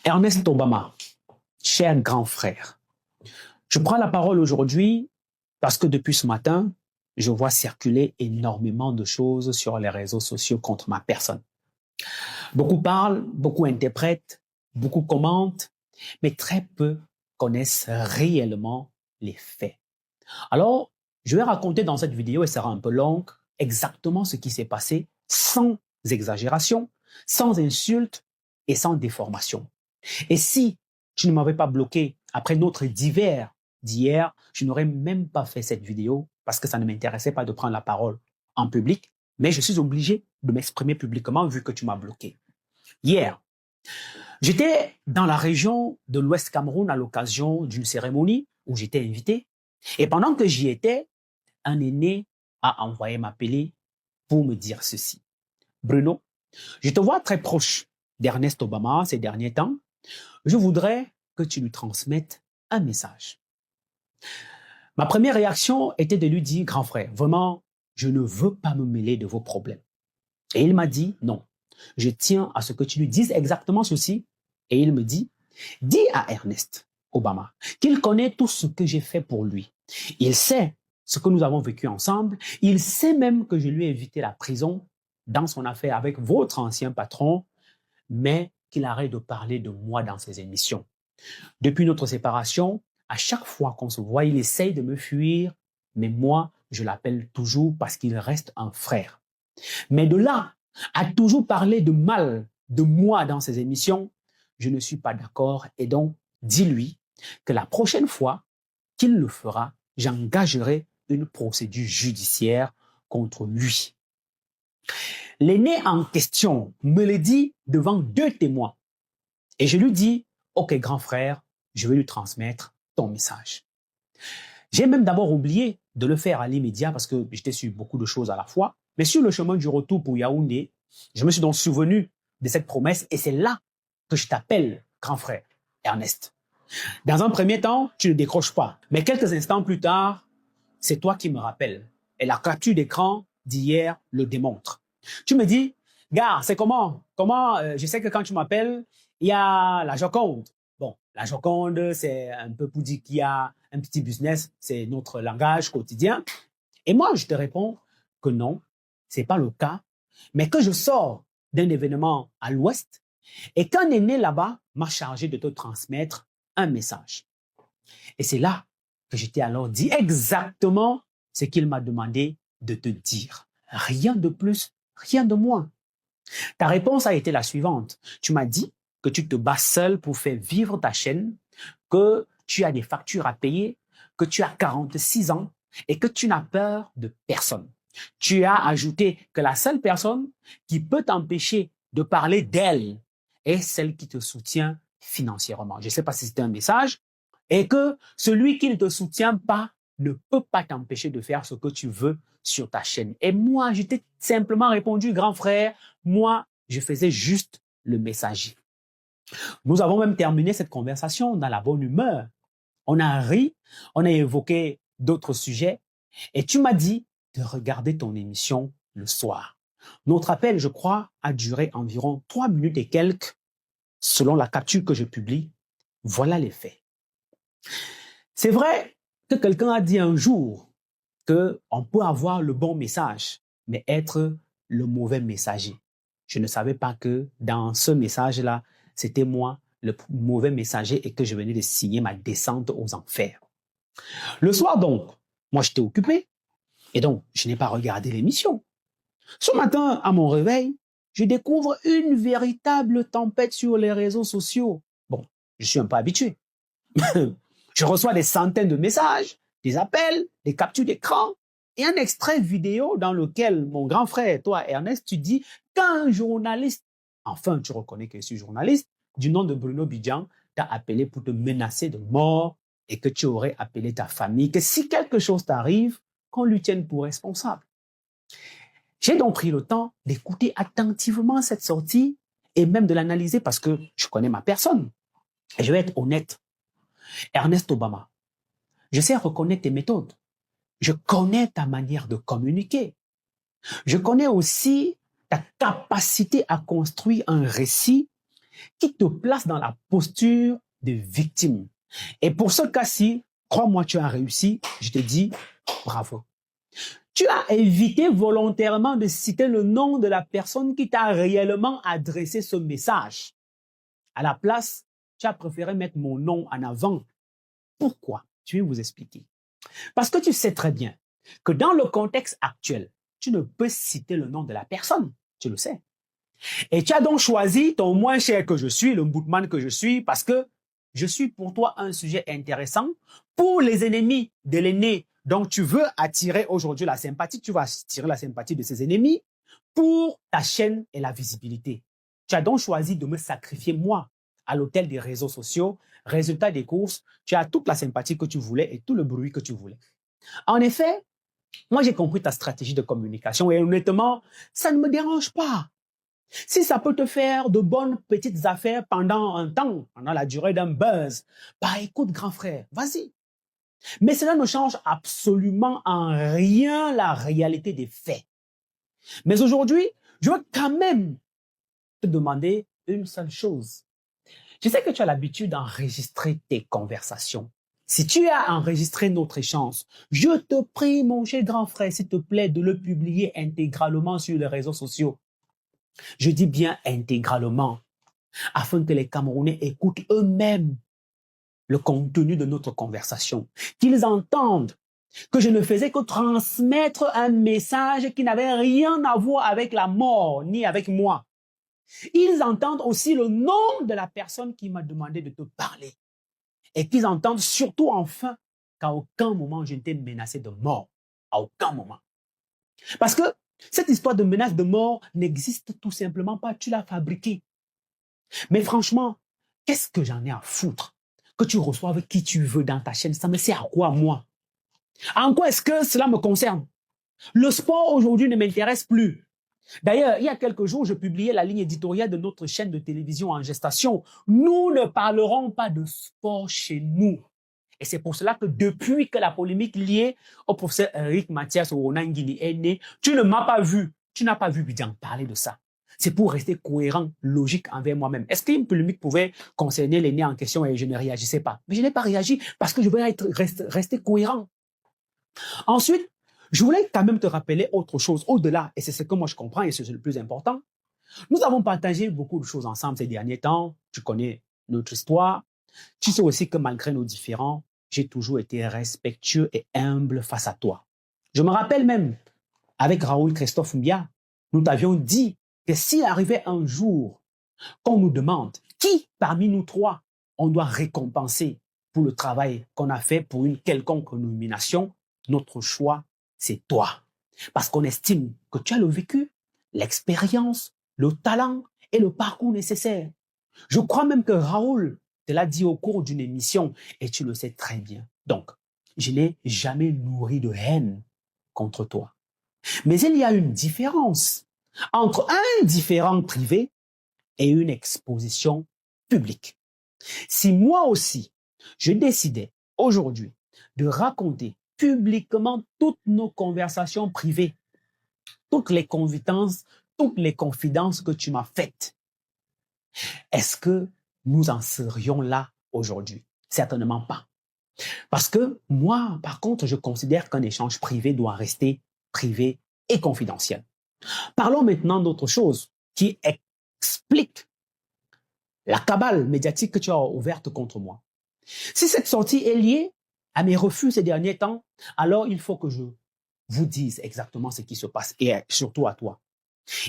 Ernest Obama, cher grand frère, je prends la parole aujourd'hui parce que depuis ce matin, je vois circuler énormément de choses sur les réseaux sociaux contre ma personne. Beaucoup parlent, beaucoup interprètent, beaucoup commentent, mais très peu connaissent réellement les faits. Alors, je vais raconter dans cette vidéo, elle sera un peu longue, exactement ce qui s'est passé sans exagération, sans insulte et sans déformation. Et si tu ne m'avais pas bloqué après notre divers d'hier, je n'aurais même pas fait cette vidéo parce que ça ne m'intéressait pas de prendre la parole en public, mais je suis obligé de m'exprimer publiquement vu que tu m'as bloqué. Hier, j'étais dans la région de l'Ouest Cameroun à l'occasion d'une cérémonie où j'étais invité. Et pendant que j'y étais, un aîné a envoyé m'appeler pour me dire ceci. Bruno, je te vois très proche d'Ernest Obama ces derniers temps. Je voudrais que tu lui transmettes un message. Ma première réaction était de lui dire, grand frère, vraiment, je ne veux pas me mêler de vos problèmes. Et il m'a dit, non, je tiens à ce que tu lui dises exactement ceci. Et il me dit, dis à Ernest Obama qu'il connaît tout ce que j'ai fait pour lui. Il sait ce que nous avons vécu ensemble. Il sait même que je lui ai évité la prison dans son affaire avec votre ancien patron, mais qu'il arrête de parler de moi dans ses émissions. Depuis notre séparation, à chaque fois qu'on se voit, il essaye de me fuir, mais moi, je l'appelle toujours parce qu'il reste un frère. Mais de là à toujours parler de mal de moi dans ses émissions, je ne suis pas d'accord. Et donc, dis-lui que la prochaine fois qu'il le fera, j'engagerai une procédure judiciaire contre lui. L'aîné en question me le dit devant 2 témoins. Et je lui dis, OK, grand frère, je vais lui transmettre ton message. J'ai même d'abord oublié de le faire à l'immédiat parce que j'étais sur beaucoup de choses à la fois. Mais sur le chemin du retour pour Yaoundé, je me suis donc souvenu de cette promesse et c'est là que je t'appelle, grand frère, Ernest. Dans un premier temps, tu ne décroches pas. Mais quelques instants plus tard, c'est toi qui me rappelles. Et la capture d'écran d'hier le démontre. Tu me dis, gars, c'est comment? Je sais que quand tu m'appelles, il y a la Joconde. Bon, la Joconde, c'est un peu pour dire qu'il y a un petit business, c'est notre langage quotidien. Et moi, je te réponds que non, c'est pas le cas, mais que je sors d'un événement à l'ouest et qu'un aîné là-bas m'a chargé de te transmettre un message. Et c'est là que je t'ai alors dit exactement ce qu'il m'a demandé de te dire. Rien de plus, rien de moins. Ta réponse a été la suivante. Tu m'as dit que tu te bats seul pour faire vivre ta chaîne, que tu as des factures à payer, que tu as 46 ans et que tu n'as peur de personne. Tu as ajouté que la seule personne qui peut t'empêcher de parler d'elle est celle qui te soutient financièrement. Je ne sais pas si c'était un message. Et que celui qui ne te soutient pas ne peut pas t'empêcher de faire ce que tu veux sur ta chaîne. Et moi, je t'ai simplement répondu, grand frère, moi, je faisais juste le messager. Nous avons même terminé cette conversation dans la bonne humeur. On a ri, on a évoqué d'autres sujets et tu m'as dit de regarder ton émission le soir. Notre appel, je crois, a duré environ 3 minutes et quelques, selon la capture que je publie. Voilà les faits. C'est vrai que quelqu'un a dit un jour qu'on peut avoir le bon message, mais être le mauvais messager. Je ne savais pas que dans ce message-là, c'était moi le mauvais messager et que je venais de signer ma descente aux enfers. Le soir donc, moi j'étais occupé et donc je n'ai pas regardé l'émission. Ce matin, à mon réveil, je découvre une véritable tempête sur les réseaux sociaux. Bon, je suis un peu habitué. Je reçois des centaines de messages, des appels, des captures d'écran et un extrait vidéo dans lequel mon grand frère, toi Ernest, tu dis qu'un journaliste, enfin tu reconnais que je suis journaliste, du nom de Bruno Bidjan, t'a appelé pour te menacer de mort et que tu aurais appelé ta famille, que si quelque chose t'arrive, qu'on lui tienne pour responsable. J'ai donc pris le temps d'écouter attentivement cette sortie et même de l'analyser parce que je connais ma personne. Et je vais être honnête. Ernest Obama, je sais reconnaître tes méthodes. Je connais ta manière de communiquer. Je connais aussi ta capacité à construire un récit qui te place dans la posture de victime. Et pour ce cas-ci, crois-moi, tu as réussi. Je te dis bravo. Tu as évité volontairement de citer le nom de la personne qui t'a réellement adressé ce message. À la place, tu as préféré mettre mon nom en avant. Pourquoi? Je vais vous expliquer. Parce que tu sais très bien que dans le contexte actuel, tu ne peux citer le nom de la personne. Tu le sais. Et tu as donc choisi ton moins cher que je suis, le bootman que je suis, parce que je suis pour toi un sujet intéressant. Pour les ennemis de l'aîné, donc tu veux attirer aujourd'hui la sympathie, tu vas attirer la sympathie de ses ennemis pour ta chaîne et la visibilité. Tu as donc choisi de me sacrifier moi à l'autel des réseaux sociaux. Résultat des courses, tu as toute la sympathie que tu voulais et tout le bruit que tu voulais. En effet, moi j'ai compris ta stratégie de communication et honnêtement, ça ne me dérange pas. Si ça peut te faire de bonnes petites affaires pendant un temps, pendant la durée d'un buzz, bah écoute grand frère, vas-y. Mais cela ne change absolument en rien la réalité des faits. Mais aujourd'hui, je veux quand même te demander une seule chose. Je sais que tu as l'habitude d'enregistrer tes conversations. Si tu as enregistré notre échange, je te prie, mon cher grand frère, s'il te plaît, de le publier intégralement sur les réseaux sociaux. Je dis bien intégralement, afin que les Camerounais écoutent eux-mêmes le contenu de notre conversation, qu'ils entendent que je ne faisais que transmettre un message qui n'avait rien à voir avec la mort, ni avec moi. Ils entendent aussi le nom de la personne qui m'a demandé de te parler. Et qu'ils entendent surtout enfin qu'à aucun moment je ne t'ai menacé de mort. À aucun moment. Parce que cette histoire de menace de mort n'existe tout simplement pas. Tu l'as fabriquée. Mais franchement, qu'est-ce que j'en ai à foutre? Que tu reçoives qui tu veux dans ta chaîne, ça me sert à quoi, moi? En quoi est-ce que cela me concerne? Le sport aujourd'hui ne m'intéresse plus. D'ailleurs, il y a quelques jours, je publiais la ligne éditoriale de notre chaîne de télévision en gestation. Nous ne parlerons pas de sport chez nous. Et c'est pour cela que depuis que la polémique liée au professeur Eric Mathias Onangini est née, tu ne m'as pas vu. Tu n'as pas vu Bidjan parler de ça. C'est pour rester cohérent, logique envers moi-même. Est-ce qu'une polémique pouvait concerner l'aîné en question et je ne réagissais pas? Mais je n'ai pas réagi parce que je voulais rester cohérent. Ensuite, je voulais quand même te rappeler autre chose au-delà, et c'est ce que moi je comprends et c'est le plus important. Nous avons partagé beaucoup de choses ensemble ces derniers temps. Tu connais notre histoire. Tu sais aussi que malgré nos différends, j'ai toujours été respectueux et humble face à toi. Je me rappelle même, avec Raoul Christophe Mbia, nous t'avions dit que s'il arrivait un jour qu'on nous demande qui parmi nous trois on doit récompenser pour le travail qu'on a fait pour une quelconque nomination, notre choix, c'est toi. Parce qu'on estime que tu as le vécu, l'expérience, le talent et le parcours nécessaires. Je crois même que Raoul te l'a dit au cours d'une émission et tu le sais très bien. Donc, je n'ai jamais nourri de haine contre toi. Mais il y a une différence entre un différend privé et une exposition publique. Si moi aussi, je décidais aujourd'hui de raconter publiquement toutes nos conversations privées, toutes les confidences que tu m'as faites, est-ce que nous en serions là aujourd'hui? Certainement pas. Parce que moi, par contre, je considère qu'un échange privé doit rester privé et confidentiel. Parlons maintenant d'autre chose qui explique la cabale médiatique que tu as ouverte contre moi. Si cette sortie est liée à mes refus ces derniers temps, alors il faut que je vous dise exactement ce qui se passe et surtout à toi.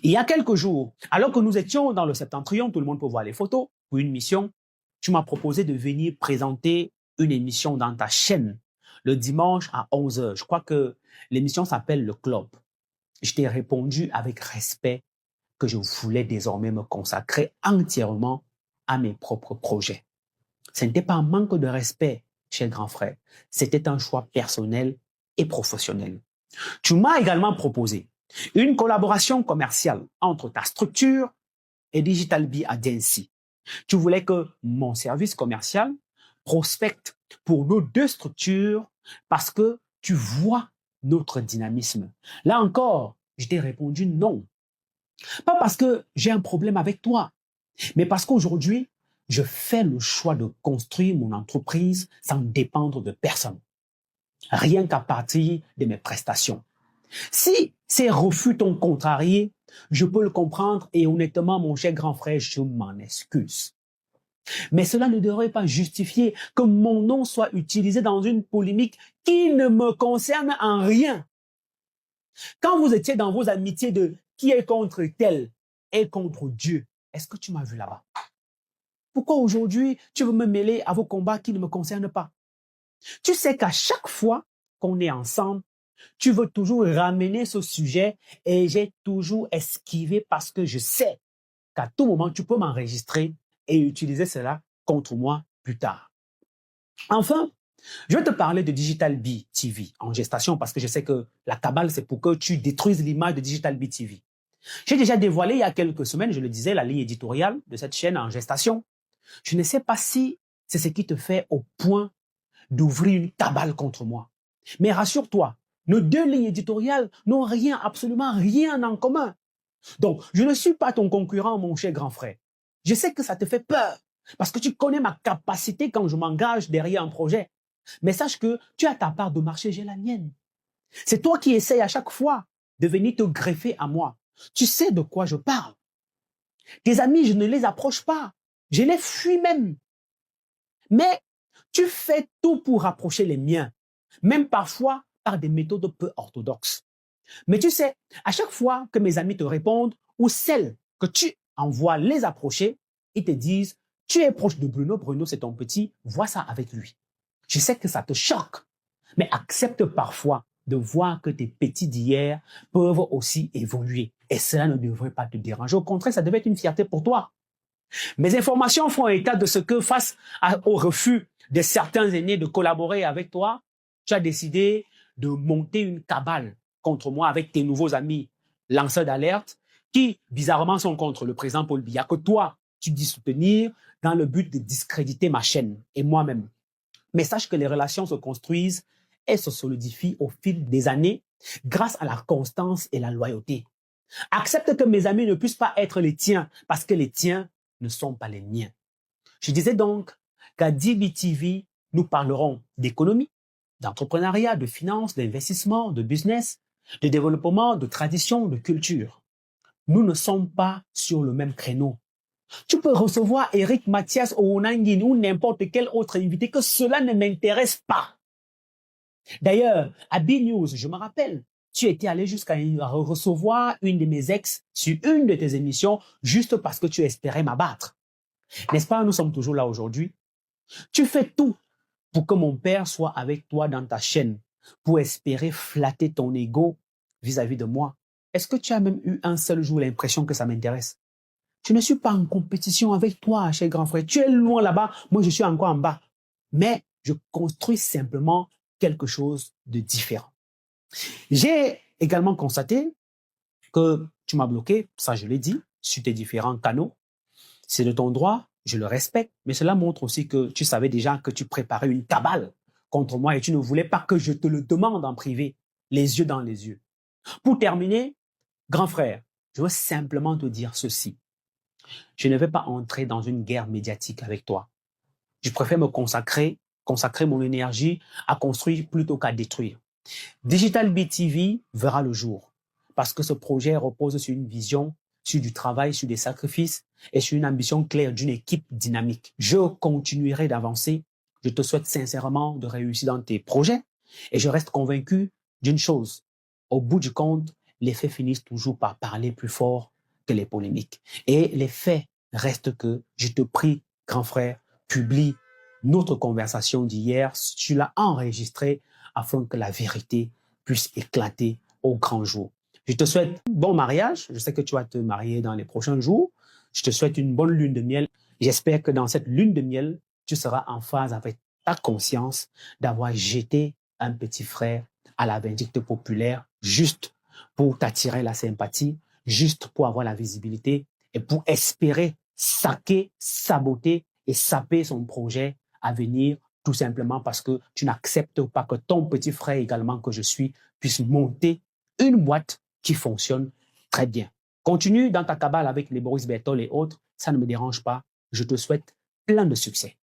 Il y a quelques jours, alors que nous étions dans le Septentrion, tout le monde peut voir les photos, pour une mission, tu m'as proposé de venir présenter une émission dans ta chaîne le dimanche à 11h. Je crois que l'émission s'appelle Le Club. Je t'ai répondu avec respect que je voulais désormais me consacrer entièrement à mes propres projets. Ce n'était pas un manque de respect, cher grand frère. C'était un choix personnel et professionnel. Tu m'as également proposé une collaboration commerciale entre ta structure et Digital Bee Agency. Tu voulais que mon service commercial prospecte pour nos deux structures parce que tu vois notre dynamisme. Là encore, je t'ai répondu non. Pas parce que j'ai un problème avec toi, mais parce qu'aujourd'hui, je fais le choix de construire mon entreprise sans dépendre de personne, rien qu'à partir de mes prestations. Si ces refus t'ont contrarié, je peux le comprendre et honnêtement, mon cher grand frère, je m'en excuse. Mais cela ne devrait pas justifier que mon nom soit utilisé dans une polémique qui ne me concerne en rien. Quand vous étiez dans vos amitiés de qui est contre tel et contre Dieu, est-ce que tu m'as vu là-bas? Pourquoi aujourd'hui tu veux me mêler à vos combats qui ne me concernent pas? Tu sais qu'à chaque fois qu'on est ensemble, tu veux toujours ramener ce sujet et j'ai toujours esquivé parce que je sais qu'à tout moment, tu peux m'enregistrer et utiliser cela contre moi plus tard. Enfin, je vais te parler de Digital Bee TV en gestation parce que je sais que la cabale, c'est pour que tu détruises l'image de Digital Bee TV. J'ai déjà dévoilé il y a quelques semaines, je le disais, la ligne éditoriale de cette chaîne en gestation. Je ne sais pas si c'est ce qui te fait au point d'ouvrir une cabale contre moi. Mais rassure-toi, nos deux lignes éditoriales n'ont rien, absolument rien en commun. Donc, je ne suis pas ton concurrent, mon cher grand frère. Je sais que ça te fait peur parce que tu connais ma capacité quand je m'engage derrière un projet. Mais sache que tu as ta part de marché, j'ai la mienne. C'est toi qui essayes à chaque fois de venir te greffer à moi. Tu sais de quoi je parle. Tes amis, je ne les approche pas. Je les fuis même. Mais tu fais tout pour rapprocher les miens, même parfois par des méthodes peu orthodoxes. Mais tu sais, à chaque fois que mes amis te répondent ou celles que tu envoies les approcher, ils te disent « Tu es proche de Bruno, Bruno c'est ton petit, vois ça avec lui ». Je sais que ça te choque, mais accepte parfois de voir que tes petits d'hier peuvent aussi évoluer. Et cela ne devrait pas te déranger. Au contraire, ça devait être une fierté pour toi. Mes informations font état de ce que face au refus de certains aînés de collaborer avec toi, tu as décidé de monter une cabale contre moi avec tes nouveaux amis lanceurs d'alerte qui, bizarrement, sont contre le président Paul Biya, que toi, tu dis soutenir dans le but de discréditer ma chaîne et moi-même. Mais sache que les relations se construisent et se solidifient au fil des années grâce à la constance et la loyauté. Accepte que mes amis ne puissent pas être les tiens parce que les tiens ne sont pas les miens. Je disais donc qu'à DBTV, nous parlerons d'économie, d'entrepreneuriat, de finance, d'investissement, de business, de développement, de tradition, de culture. Nous ne sommes pas sur le même créneau. Tu peux recevoir Eric Mathias Ounangin ou n'importe quel autre invité, que cela ne m'intéresse pas. D'ailleurs, à B-News, je me rappelle, tu étais allé jusqu'à recevoir une de mes ex sur une de tes émissions juste parce que tu espérais m'abattre. N'est-ce pas, nous sommes toujours là aujourd'hui. Tu fais tout pour que mon père soit avec toi dans ta chaîne, pour espérer flatter ton ego vis-à-vis de moi. Est-ce que tu as même eu un seul jour l'impression que ça m'intéresse? Je ne suis pas en compétition avec toi, cher grand frère. Tu es loin là-bas, moi je suis encore en bas. Mais je construis simplement quelque chose de différent. J'ai également constaté que tu m'as bloqué, ça je l'ai dit, sur tes différents canaux. C'est de ton droit, je le respecte, mais cela montre aussi que tu savais déjà que tu préparais une cabale contre moi et tu ne voulais pas que je te le demande en privé, les yeux dans les yeux. Pour terminer, grand frère, je veux simplement te dire ceci. Je ne vais pas entrer dans une guerre médiatique avec toi. Je préfère me consacrer mon énergie à construire plutôt qu'à détruire. Digital Bee TV verra le jour parce que ce projet repose sur une vision, sur du travail, sur des sacrifices et sur une ambition claire d'une équipe dynamique. Je continuerai d'avancer. Je te souhaite sincèrement de réussir dans tes projets et je reste convaincu d'une chose. Au bout du compte, les faits finissent toujours par parler plus fort que les polémiques. Et les faits restent que, je te prie, grand frère, publie notre conversation d'hier. Tu l'as enregistrée afin que la vérité puisse éclater au grand jour. Je te souhaite un bon mariage. Je sais que tu vas te marier dans les prochains jours. Je te souhaite une bonne lune de miel. J'espère que dans cette lune de miel, tu seras en phase avec ta conscience d'avoir jeté un petit frère à la vindicte populaire juste pour t'attirer la sympathie, juste pour avoir la visibilité et pour espérer saquer, saboter et saper son projet à venir, tout simplement parce que tu n'acceptes pas que ton petit frère également que je suis puisse monter une boîte qui fonctionne très bien. Continue dans ta cabale avec les Boris Berthold et autres, ça ne me dérange pas. Je te souhaite plein de succès.